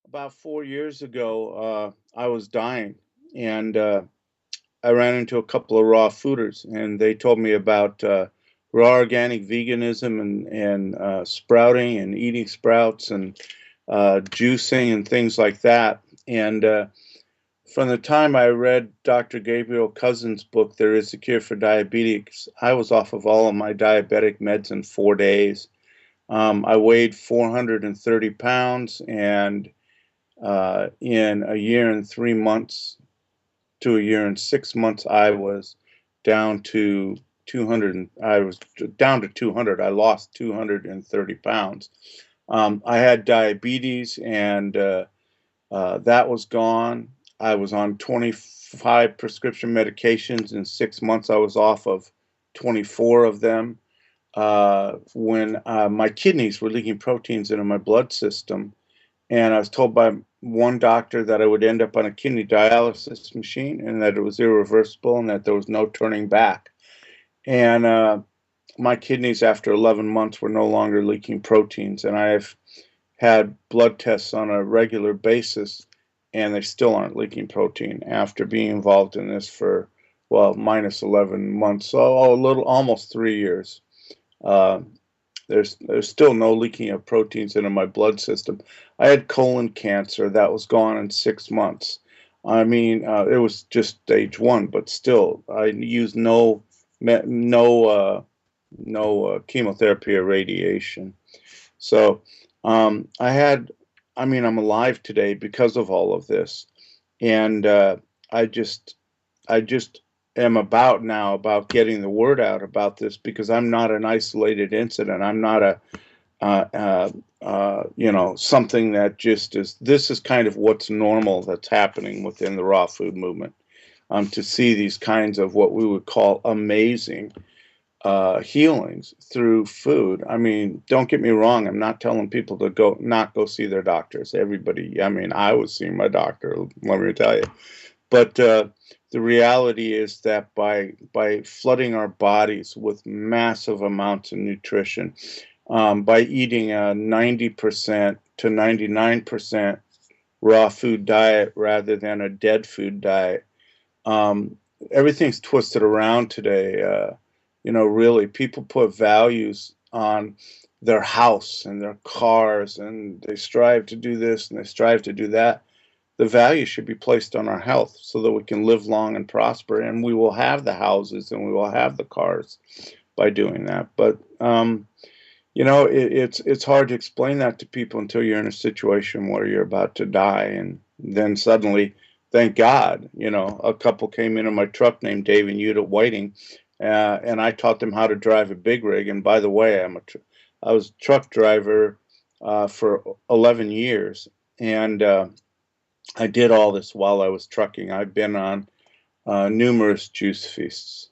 About 4 years ago, I was dying, and I ran into a couple of raw fooders, and they told me about raw organic veganism and sprouting and eating sprouts and juicing and things like that. And from the time I read Dr. Gabriel Cousens' book, There Is a Cure for Diabetes, I was off of all of my diabetic meds in 4 days. I weighed 430 pounds, and in a year and 3 months to a year and 6 months, I was down to 200. I was down to 200. I lost 230 pounds. I had diabetes, and that was gone. I was on 25 prescription medications. In 6 months, I was off of 24 of them. When my kidneys were leaking proteins into my blood system, and I was told by one doctor that I would end up on a kidney dialysis machine and that it was irreversible and that there was no turning back. And my kidneys, after 11 months, were no longer leaking proteins. And I've had blood tests on a regular basis, and they still aren't leaking protein after being involved in this for, well, minus 11 months, so a little, almost 3 years. Uh, there's still no leaking of proteins into my blood system. I had colon cancer that was gone in 6 months. I mean, it was just stage one, but still, I used no chemotherapy or radiation. So I had, I mean, I'm alive today because of all of this, and I just I just am about now about getting the word out about this because I'm not an isolated incident. I'm not a something that just is. This is kind of what's normal that's happening within the raw food movement. To see these kinds of what we would call amazing healings through food. I mean, don't get me wrong. I'm not telling people to not go see their doctors. Everybody. I mean, I was seeing my doctor. Let me tell you. But the reality is that by flooding our bodies with massive amounts of nutrition, by eating a 90% to 99% raw food diet rather than a dead food diet, um, everything's twisted around today. Really, people put values on their house and their cars, and they strive to do this and they strive to do that. The value should be placed on our health so that we can live long and prosper, and we will have the houses and we will have the cars by doing that. But it's hard to explain that to people until you're in a situation where you're about to die, and then suddenly, thank God, a couple came into my truck named Dave and Yuta Whiting, and I taught them how to drive a big rig. And by the way, I was a truck driver for 11 years, and I did all this while I was trucking. I've been on numerous juice feasts.